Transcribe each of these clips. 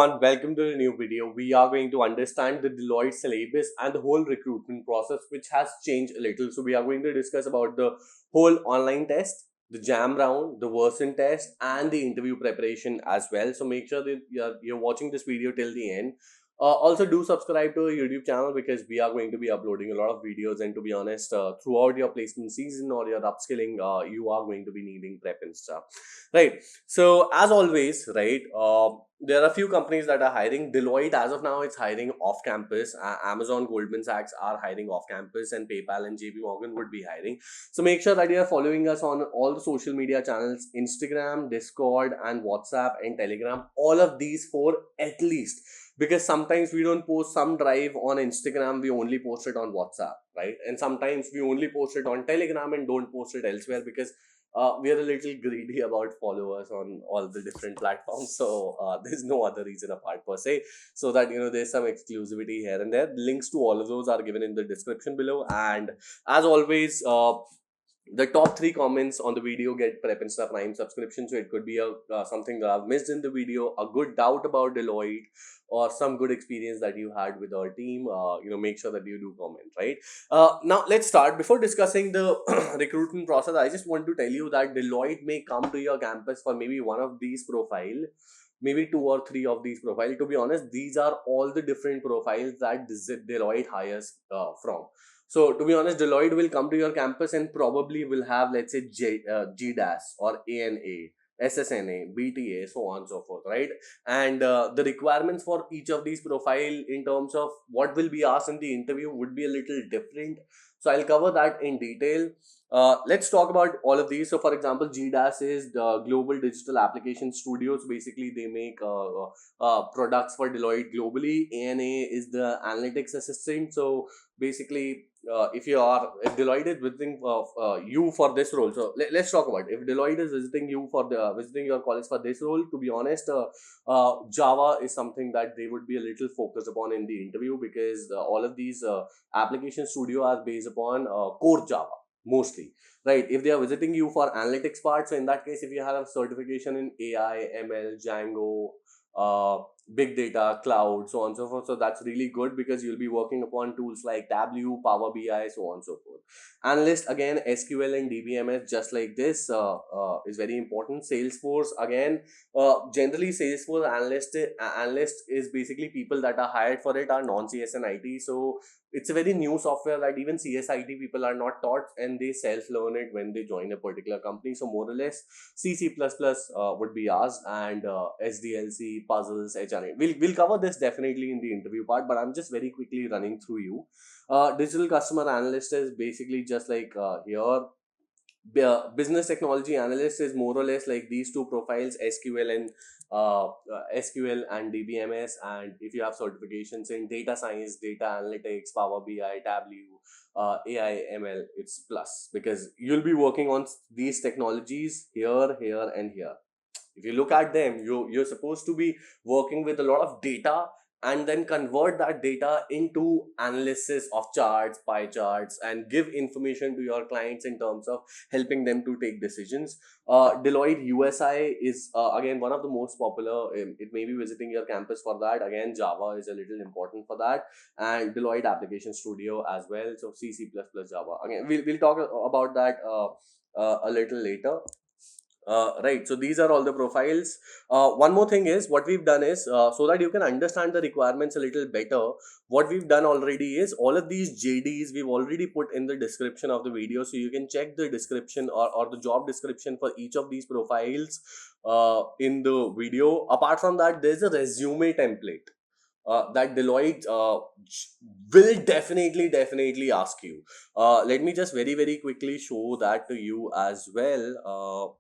everyone, welcome to the new video. We are going to understand the Deloitte syllabus and the whole recruitment process, which has changed a little. So we are going to discuss about the whole online test, the jam round, the version test, and the interview preparation as well. So make sure that you're watching this video till the end. Also, do subscribe to our YouTube channel because we are going to be uploading a lot of videos. And to be honest, throughout your placement season or your upskilling, you are going to be needing prep and stuff, right? So as always, right, there are a few companies that are hiring. Deloitte, as of now, it's hiring off campus. Amazon, Goldman Sachs are hiring off campus, and PayPal and JP Morgan would be hiring. So make sure that you are following us on all the social media channels: Instagram, Discord, and WhatsApp and Telegram. All of these four at least, because sometimes we don't post some drive on Instagram, we only post it on WhatsApp, right? And sometimes we only post it on Telegram and don't post it elsewhere because we are a little greedy about followers on all the different platforms. So there's no other reason apart per se. So that there's some exclusivity here and there. Links to all of those are given in the description below. And as always, the top 3 comments on the video get Prep Insta Prime subscription. So it could be something that I've missed in the video, a good doubt about Deloitte, or some good experience that you had with our team. Make sure that you do comment, right? Now let's start. Before discussing the recruitment process, I just want to tell you that Deloitte may come to your campus for maybe one of these profile, maybe 2 or 3 of these profiles. To be honest, these are all the different profiles that Deloitte hires from. So to be honest, Deloitte will come to your campus and probably will have, let's say, GDAS or ANA, SSNA, BTA, so on and so forth, right? And the requirements for each of these profile in terms of what will be asked in the interview would be a little different. So I'll cover that in detail. Let's talk about all of these. So for example, GDAS is the Global Digital Application Studios. Basically, they make products for Deloitte globally. ANA is the Analytics Assistant. So basically, if Deloitte is visiting you for this role, so let's talk about it. If Deloitte is visiting you for visiting your college for this role, to be honest, Java is something that they would be a little focused upon in the interview, because all of these application studio are based upon core Java mostly, right? If they are visiting you for analytics part, so in that case, if you have a certification in AI, ML, Django, big data, cloud, so on and so forth, so that's really good because you'll be working upon tools like Tableau, Power BI, so on and so forth. Analyst, again, SQL and DBMS, just like this, is very important. Salesforce, again, generally Salesforce analyst is basically people that are hired for it are non-CS and IT. So it's a very new software that even CSIT people are not taught, and they self-learn it when they join a particular company. So more or less, C++ would be asked, and SDLC, puzzles, HRA. We'll cover this definitely in the interview part, but I'm just very quickly running through you. Digital customer analyst is basically just like here. Business technology analyst is more or less like these two profiles, SQL and DBMS. And if you have certifications in data science, data analytics, Power BI, Tableau, AI, ML, it's plus, because you'll be working on these technologies here, and here. If you look at them, you're supposed to be working with a lot of data and then convert that data into analysis of charts, pie charts, and give information to your clients in terms of helping them to take decisions. Deloitte USI is again one of the most popular. It may be visiting your campus for that. Again, Java is a little important for that, and Deloitte Application Studio as well. So C++, Java. Again, we'll talk about that a little later. Right, so these are all the profiles. One more thing is, what we've done is, so that you can understand the requirements a little better, what we've done already is all of these JDs we've already put in the description of the video, so you can check the description or the job description for each of these profiles in the video. Apart from that, there's a resume template that Deloitte will definitely ask you. Let me just very quickly show that to you as well.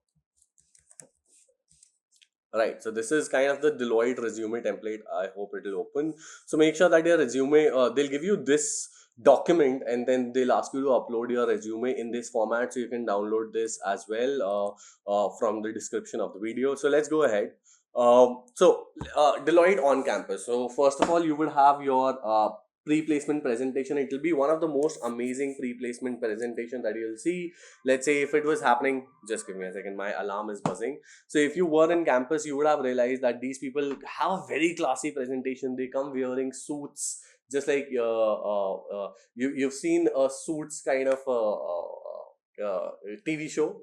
Right, so this is kind of the Deloitte resume template. I hope it will open. So make sure that your resume, they'll give you this document, and then they'll ask you to upload your resume in this format. So you can download this as well from the description of the video. So let's go ahead. Deloitte on campus. So first of all, you would have your pre-placement presentation. It will be one of the most amazing pre-placement presentation that you'll see. Let's say if it was happening, just give me a second, my alarm is buzzing. So if you were in campus, you would have realized that these people have a very classy presentation. They come wearing suits, just like you've seen a suits kind of TV show.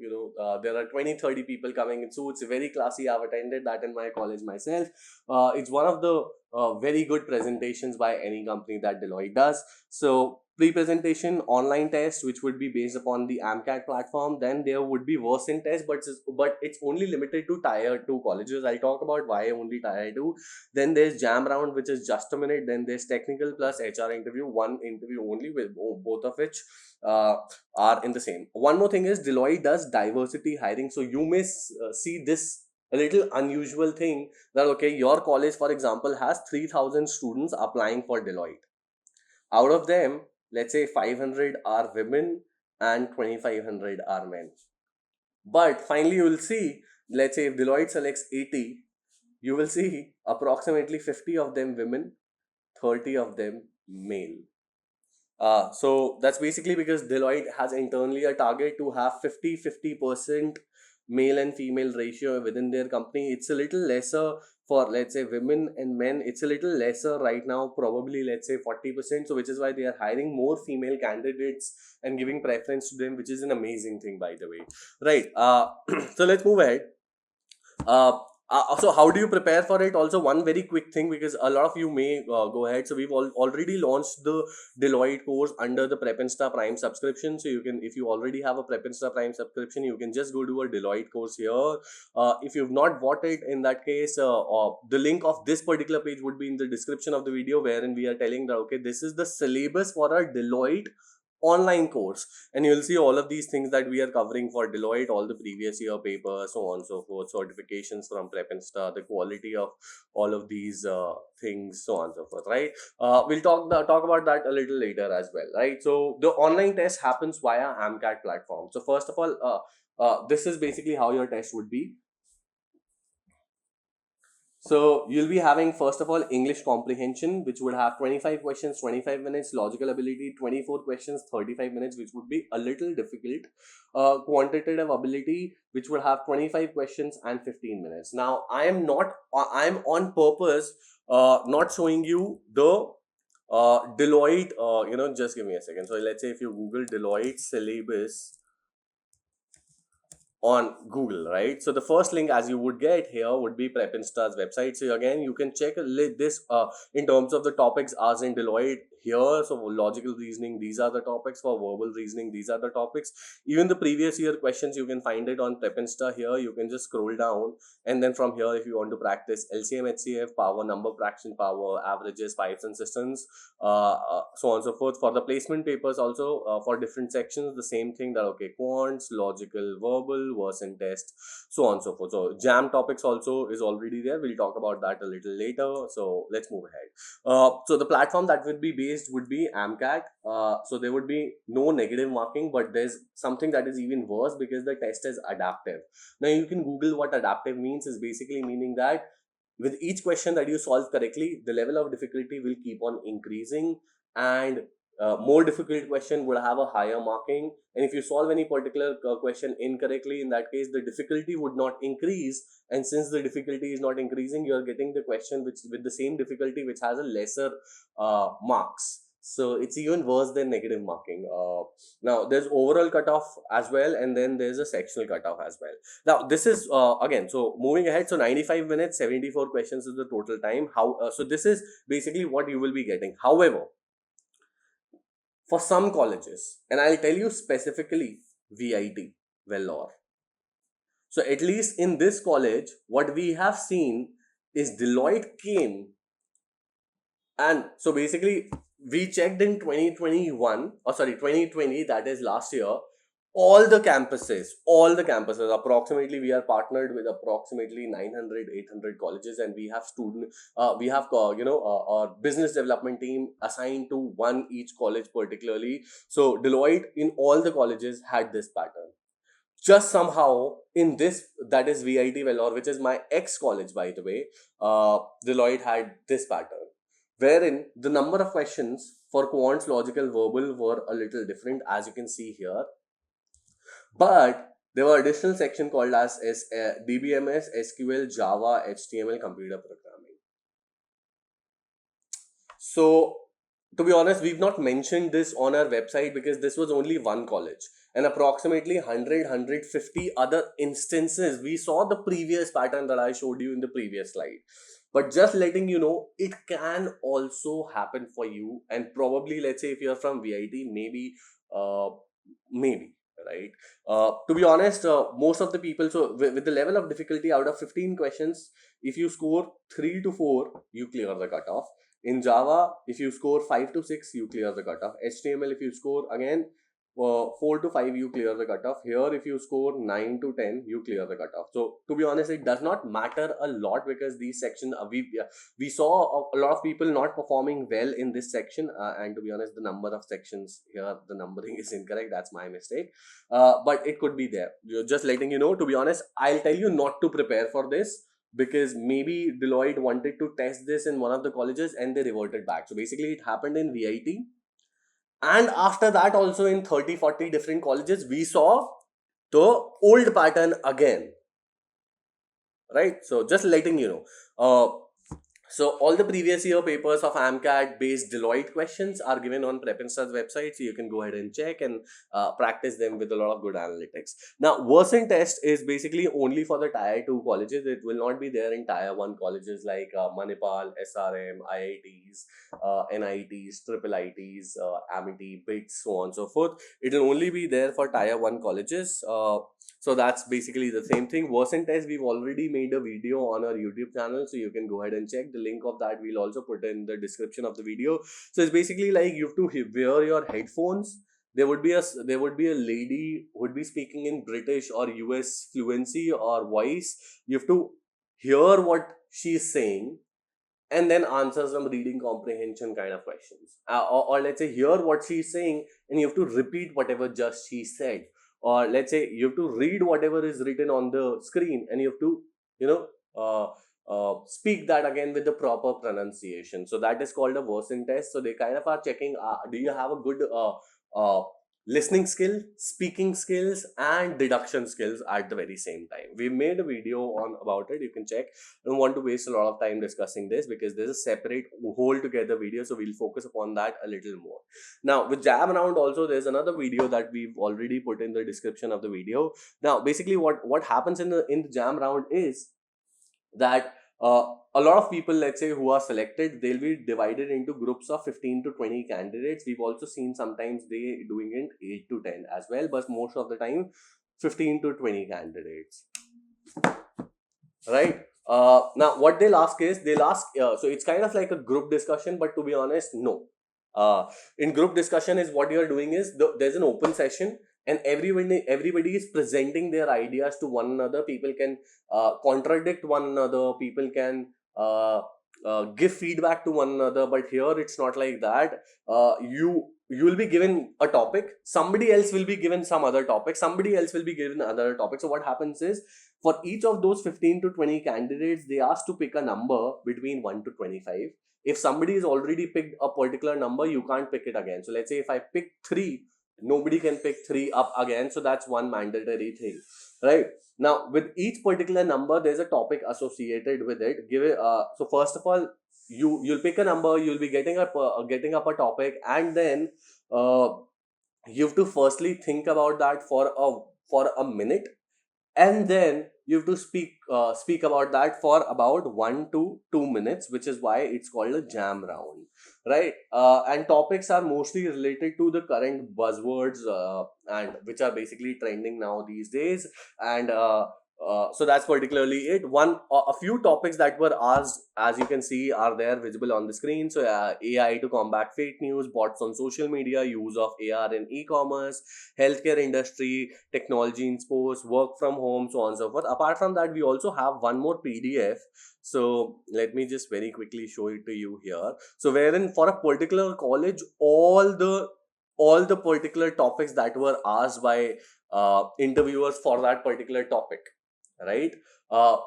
There are 20-30 people coming in suits, very classy. I've attended that in my college myself. It's one of the very good presentations by any company that Deloitte does. So pre-presentation online test, which would be based upon the AMCAT platform. Then there would be worsen test, but it's only limited to tier 2 colleges. I'll talk about why only tier 2. Then there's jam round, which is just a minute. Then there's technical plus HR interview, one interview only, with both of which uh, are in the same. One more thing is Deloitte does diversity hiring. So you may see this a little unusual thing, that okay, your college for example has 3000 students applying for Deloitte. Out of them, let's say 500 are women and 2500 are men. But finally you will see, let's say if Deloitte selects 80, you will see approximately 50 of them women, 30 of them male. So that's basically because Deloitte has internally a target to have 50-50% male and female ratio within their company. It's a little lesser for, let's say, women and men. It's a little lesser right now, probably, let's say, 40%. So which is why they are hiring more female candidates and giving preference to them, which is an amazing thing, by the way. Right. So let's move ahead. So how do you prepare for it? Also, one very quick thing, because a lot of you may go ahead. So we've already launched the Deloitte course under the Prep Insta Prime subscription. So you can, if you already have a Prep Insta Prime subscription, you can just go to a Deloitte course here. If you've not bought it, in that case, the link of this particular page would be in the description of the video, wherein we are telling that okay, this is the syllabus for our Deloitte online course, and you'll see all of these things that we are covering for Deloitte, all the previous year papers, so on and so forth, certifications from Prep Insta, the quality of all of these things, so on and so forth, right? We'll talk about that a little later as well, right? So the online test happens via AMCAT platform. So first of all, this is basically how your test would be. So you'll be having, first of all, English comprehension, which would have 25 questions, 25 minutes, logical ability, 24 questions, 35 minutes, which would be a little difficult. Quantitative ability, which would have 25 questions and 15 minutes. Now, I'm on purpose not showing you the Deloitte, just give me a second. So let's say if you Google Deloitte syllabus on Google, right? So the first link, as you would get here, would be Prep Insta's website. So again, you can check this in terms of the topics as in Deloitte here. So logical reasoning, these are the topics. For verbal reasoning, these are the topics. Even the previous year questions, you can find it on Prep Insta here. You can just scroll down, and then from here, if you want to practice LCM, HCF, power, number fraction power, averages, pipes and systems, so on and so forth. For the placement papers also, for different sections, the same thing, that okay, quants, logical, verbal, verse and test, so on and so forth. So jam topics also is already there. We'll talk about that a little later. So let's move ahead. So the platform that would be based would be AMCAT. So there would be no negative marking, but there's something that is even worse, because the test is adaptive. Now you can Google what adaptive means. Is basically meaning that with each question that you solve correctly, the level of difficulty will keep on increasing, and more difficult question would have a higher marking. And if you solve any particular question incorrectly, in that case, the difficulty would not increase. And since the difficulty is not increasing, you are getting the question which with the same difficulty, which has a lesser marks. So it's even worse than negative marking. Now there's overall cutoff as well, and then there's a sectional cutoff as well. Now this is again, so moving ahead, so 95 minutes, 74 questions is the total time. So this is basically what you will be getting. However, for some colleges, and I'll tell you specifically VIT, Vellore. So at least in this college, what we have seen is Deloitte came, and so basically we checked in 2021, or sorry, 2020, that is last year. All the campuses, approximately we are partnered with approximately 900, 800 colleges, and we have our business development team assigned to one each college particularly. So Deloitte in all the colleges had this pattern. Just somehow in this, that is VIT Vellore, which is my ex college, by the way, Deloitte had this pattern. wherein the number of questions for quants, logical, verbal were a little different, as you can see here. But there were additional section called as DBMS, SQL, Java, HTML, computer programming. So, to be honest, we've not mentioned this on our website because this was only one college, and approximately 100 other instances. We saw the previous pattern that I showed you in the previous slide. But just letting you know, it can also happen for you. And probably, let's say if you're from VIT, uh, maybe, right? To be honest, most of the people, so with the level of difficulty out of 15 questions, if you score 3 to 4, you clear the cutoff. In Java, if you score 5 to 6, you clear the cutoff. HTML, if you score again 4 to 5, you clear the cutoff. Here, if you score 9 to 10, you clear the cutoff. So, to be honest, it does not matter a lot because these sections, we saw a lot of people not performing well in this section. And to be honest, the number of sections here, the numbering is incorrect. That's my mistake. But it could be there. Just letting you know, to be honest, I'll tell you not to prepare for this because maybe Deloitte wanted to test this in one of the colleges and they reverted back. So basically, it happened in VIT. And after that, also in 30-40 different colleges, we saw the old pattern again. Right? So just letting you know. So all the previous year papers of AMCAT based Deloitte questions are given on Prep Insta's website, so you can go ahead and check and practice them with a lot of good analytics. Now, Worsen test is basically only for the Tier 2 colleges. It will not be there in Tier 1 colleges like Manipal, SRM, IITs, NITs, Triple ITs, Amity, BITS, so on and so forth. It will only be there for Tier 1 colleges. So that's basically the same thing. Worsen test, we've already made a video on our YouTube channel, so you can go ahead and check. The link of that we'll also put in the description of the video. So it's basically like you have to wear your headphones. There would be a lady who would be speaking in British or US fluency or voice. You have to hear what she's saying and then answer some reading comprehension kind of questions. Or let's say hear what she's saying and you have to repeat whatever just she said. Or let's say you have to read whatever is written on the screen and you have to, you know, speak that again with the proper pronunciation. So that is called a Worsen test. So they kind of are checking, do you have a good listening skill, speaking skills, and deduction skills at the very same time. We made a video on about it. You can check. I don't want to waste a lot of time discussing this because there's a separate whole together video, so we'll focus upon that a little more. Now with Jam Round also, there's another video that we've already put in the description of the video. Now basically what happens in the Jam Round is that a lot of people, let's say, who are selected, they'll be divided into groups of 15 to 20 candidates. We've also seen sometimes they doing it 8 to 10 as well, but most of the time 15 to 20 candidates, right? Now what they'll ask is so it's kind of like a group discussion, but to be honest, no. In group discussion is what you're doing is there's an open session and everybody is presenting their ideas to one another. People can contradict one another. People can give feedback to one another. But here it's not like that. You will be given a topic. Somebody else will be given some other topic. Somebody else will be given another topic. So what happens is for each of those 15 to 20 candidates, they asked to pick a number between 1 to 25. If somebody has already picked a particular number, you can't pick it again. So let's say if I pick 3, nobody can pick 3 up again. So that's one mandatory thing, right? Now with each particular number, there's a topic associated with it. So first of all, you'll pick a number, you'll be getting up a topic, and then you have to firstly think about that for a minute, and then you have to speak about that for about 1 to 2 minutes, which is why it's called a jam round, right? And topics are mostly related to the current buzzwords and which are basically trending now these days. And so that's particularly it. A few topics that were asked, as you can see, are there visible on the screen. So AI to combat fake news, bots on social media, use of AR in e-commerce, healthcare industry, technology in sports, work from home, so on and so forth. Apart from that, we also have one more PDF. So let me just very quickly show it to you here. So wherein for a particular college, all the particular topics that were asked by interviewers for that particular topic, right?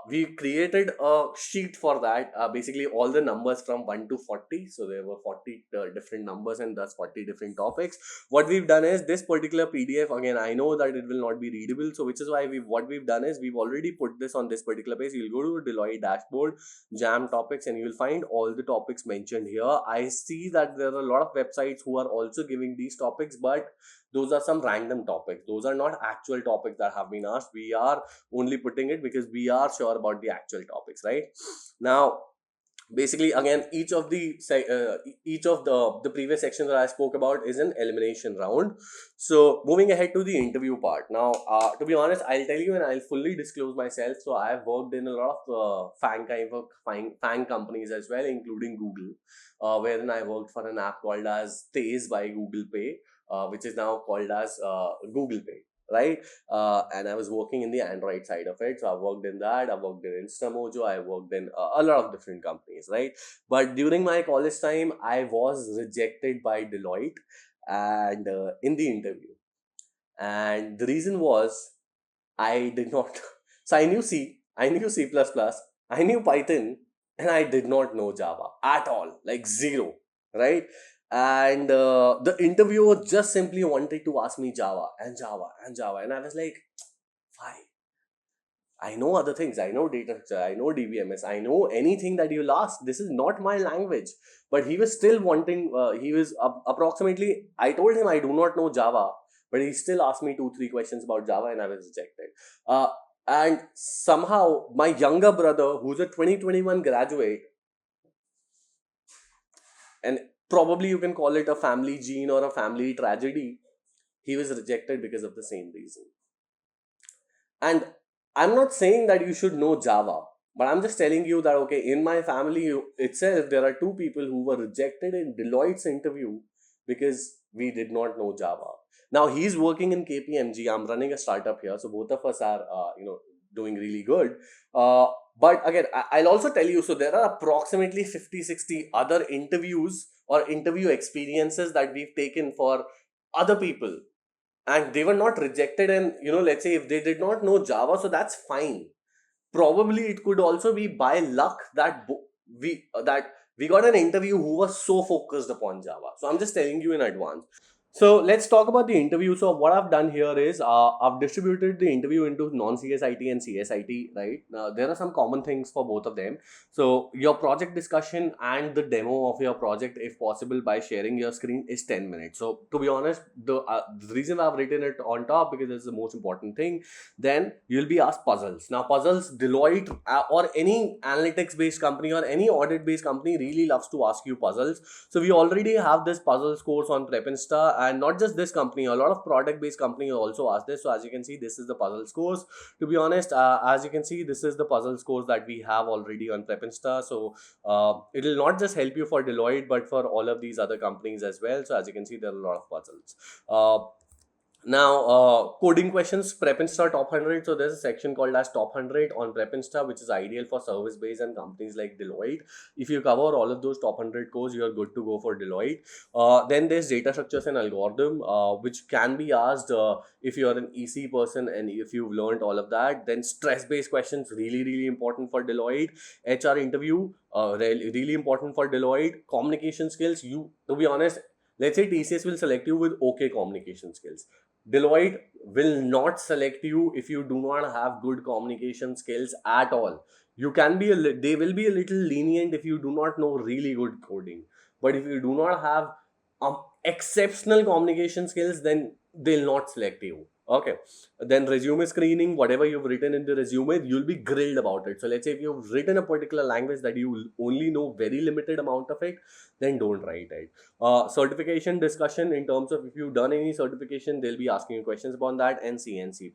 We created a sheet for that, basically all the numbers from 1 to 40. So there were 40 different numbers and thus 40 different topics. What we've done is this particular PDF, again, I know that it will not be readable. So which is why what we've done is we've already put this on this particular page. You'll go to Deloitte dashboard, jam topics, and you will find all the topics mentioned here. I see that there are a lot of websites who are also giving these topics, but those are some random topics. Those are not actual topics that have been asked. We are only putting it because we are sure about the actual topics, right? Now, basically, again, each of the previous sections that I spoke about is an elimination round. So moving ahead to the interview part now, to be honest, I'll tell you and I'll fully disclose myself. So I've worked in a lot of FANG companies as well, including Google, wherein I worked for an app called as Taze by Google Pay, which is now called as Google Pay, right? And I was working in the Android side of it. So I worked in that. I worked in Instamojo. I worked in a lot of different companies, right? But during my college time, I was rejected by Deloitte and in the interview. And the reason was I did not. So I knew C, I knew C++, I knew Python, and I did not know Java at all, like zero, right? And the interviewer just simply wanted to ask me Java and Java and Java, and I was like, why? I know other things. I know data structure. I know DBMS. I know anything that you'll ask. This is not my language. But he was still wanting. He was approximately. I told him I do not know Java, but he still asked me 2 3 questions about Java, and I was rejected. And somehow my younger brother, who's a 2021 graduate, and probably you can call it a family gene or a family tragedy, he was rejected because of the same reason. And I'm not saying that you should know Java, but I'm just telling you that, okay, in my family itself, there are 2 people who were rejected in Deloitte's interview because we did not know Java. Now he's working in KPMG. I'm running a startup here. So both of us are, doing really good. But again, I'll also tell you, so there are approximately 50, 60 other interviews or interview experiences that we've taken for other people, and they were not rejected. And let's say if they did not know Java, so that's fine. Probably it could also be by luck that we got an interview who was so focused upon Java. So I'm just telling you in advance. So let's talk about the interview. So what I've done here is I've distributed the interview into non-CSIT and CSIT, right? There are some common things for both of them. So your project discussion and the demo of your project, if possible, by sharing your screen, is 10 minutes. So to be honest, the reason I've written it on top because it's the most important thing. Then you'll be asked puzzles. Now puzzles, Deloitte or any analytics based company or any audit based company really loves to ask you puzzles. So we already have this puzzles course on Prepinsta, and not just this company, a lot of product based companies also ask this. So as you can see, this is the puzzles course. To be honest, as you can see, this is the puzzles course that we have already on Prepinsta. So it will not just help you for Deloitte, but for all of these other companies as well. So as you can see, there are a lot of puzzles. Now, coding questions, Prepinsta top 100. So there's a section called as top 100 on Prepinsta, which is ideal for service based and companies like Deloitte. If you cover all of those top 100 cores, you're good to go for Deloitte. Then there's data structures and algorithm, which can be asked if you're an EC person and if you've learned all of that. Then stress based questions, really, really important for Deloitte. HR interview, really important for Deloitte. Communication skills, to be honest, let's say TCS will select you with okay communication skills. Deloitte will not select you if you do not have good communication skills at all. You can be they will be a little lenient if you do not know really good coding. But if you do not have exceptional communication skills, then they'll not select you. Okay. Then resume screening, whatever you've written in the resume, you'll be grilled about it. So let's say if you've written a particular language that you only know very limited amount of it, then don't write it. Certification discussion, in terms of if you've done any certification, they'll be asking you questions upon that, and C and C++,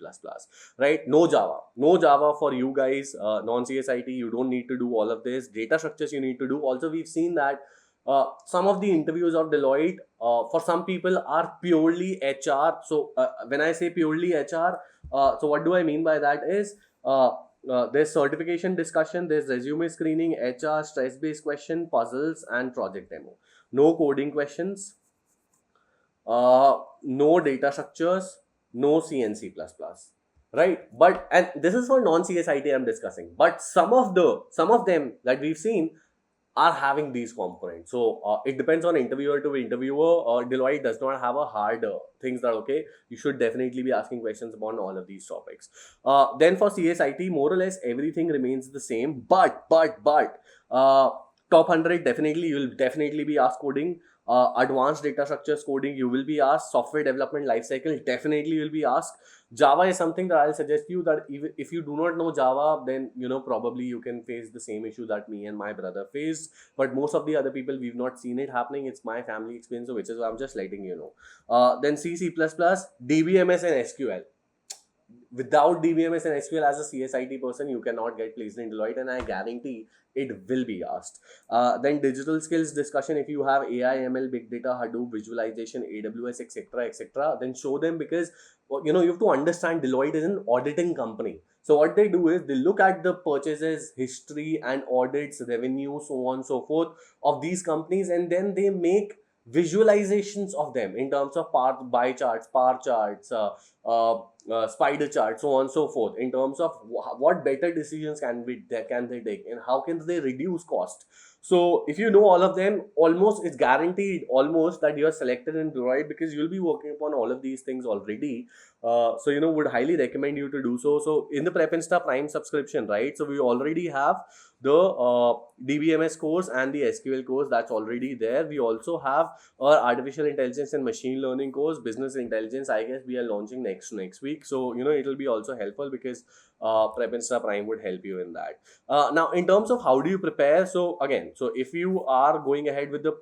right? No Java for you guys, non-CSIT, you don't need to do all of this. Data structures you need to do. Also, we've seen that some of the interviews of Deloitte, for some people, are purely HR. So when I say purely HR, so what do I mean by that is there's certification discussion, there's resume screening, HR, stress-based question, puzzles, and project demo. No coding questions, no data structures, no C and C++, right? But and this is for non-CSIT I'm discussing, but some of them that we've seen are having these components. So it depends on interviewer to interviewer. Deloitte does not have a hard things that okay, you should definitely be asking questions upon all of these topics. Then for CSIT, more or less everything remains the same. But top 100 definitely you will definitely be asked coding. Advanced data structures coding you will be asked. Software development lifecycle definitely will be asked. Java is something that I'll suggest you that even if you do not know Java, then probably you can face the same issue that me and my brother faced. But most of the other people, we've not seen it happening. It's my family experience, so which is why I'm just letting you know. Then C, C++, DBMS and SQL. Without DBMS and SQL as a CSIT person, you cannot get placed in Deloitte, and I guarantee it will be asked. Then digital skills discussion. If you have AI, ML, big data, Hadoop, visualization, AWS, etc., etc., then show them because you have to understand Deloitte is an auditing company. So what they do is they look at the purchases history and audits, revenue, so on and so forth of these companies, and then they make visualizations of them in terms of bar charts, par charts, spider chart, so on and so forth, in terms of what better decisions can they take and how can they reduce cost. So if you know all of them, almost it's guaranteed almost that you are selected in Deloitte because you'll be working upon all of these things already. So would highly recommend you to do so. So in the Prep Insta Prime subscription, right? So we already have the DBMS course and the SQL course that's already there. We also have our artificial intelligence and machine learning course, business intelligence. I guess we are launching next week. So it'll be also helpful because Prep Insta Prime would help you in that. Now, in terms of how do you prepare? So again, so if you are going ahead with the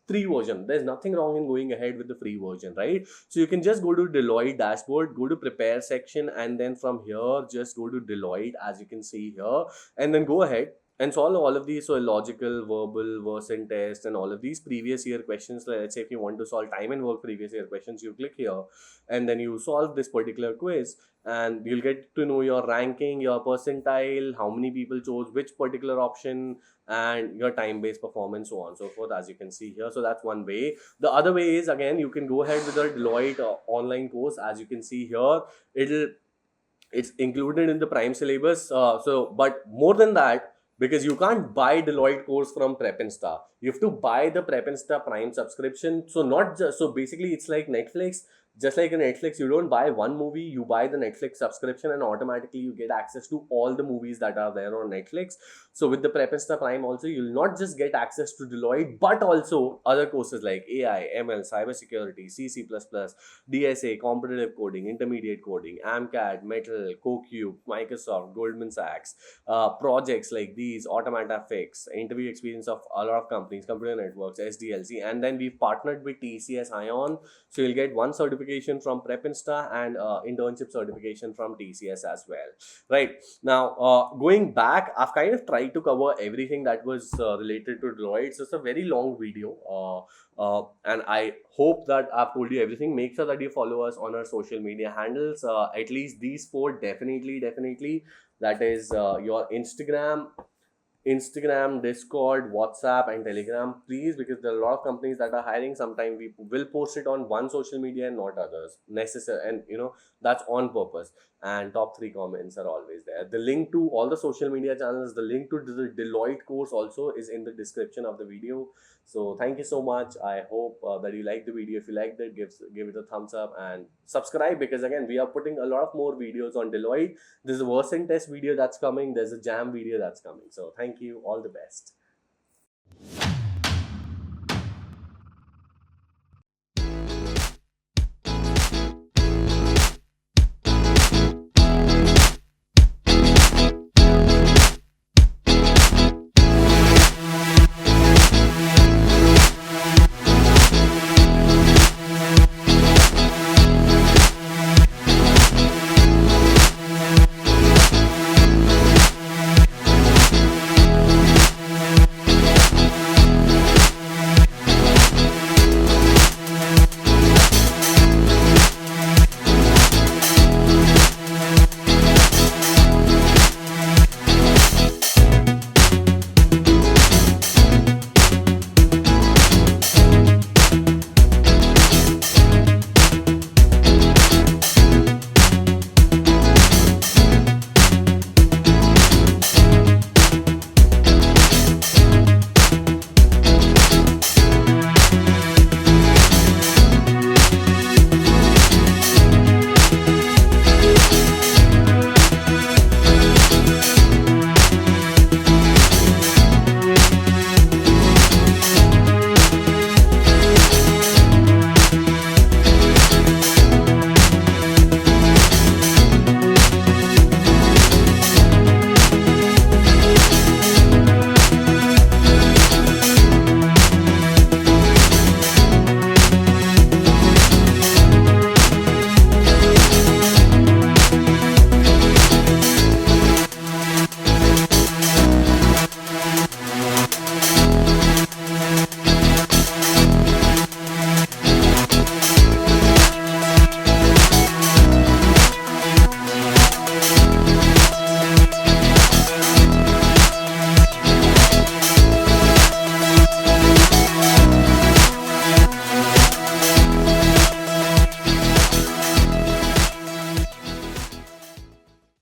free version, there's nothing wrong in going ahead with the free version, right? So you can just go to Deloitte dashboard, go to prepare section, and then from here just go to Deloitte, as you can see here, and then go ahead and solve all of these. So logical, verbal, verse and test, and all of these previous year questions. Let's say if you want to solve time and work previous year questions, you click here and then you solve this particular quiz, and you'll get to know your ranking, your percentile, how many people chose which particular option, and your time-based performance, so on and so forth, as you can see here. So that's one way. The other way is, again, you can go ahead with the Deloitte online course. As you can see here, it's included in the prime syllabus. But more than that, because you can't buy Deloitte course from Prep Insta, you have to buy the Prep Insta Prime subscription. So not just so basically, it's like Netflix. Just like in Netflix, you don't buy one movie, you buy the Netflix subscription, and automatically you get access to all the movies that are there on Netflix. So with the Prep Insta Prime also, you'll not just get access to Deloitte, but also other courses like AI, ML, cybersecurity, C, C++, DSA, competitive coding, intermediate coding, AMCAD, Metal, CoCube, Microsoft, Goldman Sachs, projects like these, Automata Fix, interview experience of a lot of companies, computer networks, SDLC, and then we've partnered with TCS Ion. So you'll get one certification from Prep Insta and internship certification from TCS as well. Right now, going back, I've kind of tried to cover everything that was related to Deloitte. So it's a very long video. And I hope that I've told you everything. Make sure that you follow us on our social media handles. At least these four, definitely. That is your Instagram, Discord, WhatsApp, and Telegram, please, because there are a lot of companies that are hiring. Sometimes we will post it on one social media and not others. Necessary, and that's on purpose. And top 3 comments are always there. The link to all the social media channels, the link to the Deloitte course also is in the description of the video. So thank you so much. I hope that you liked the video. If you liked it, give it a thumbs up and subscribe, because again, we are putting a lot of more videos on Deloitte. There's a verse and test video that's coming. There's a jam video that's coming. So thank you. All the best.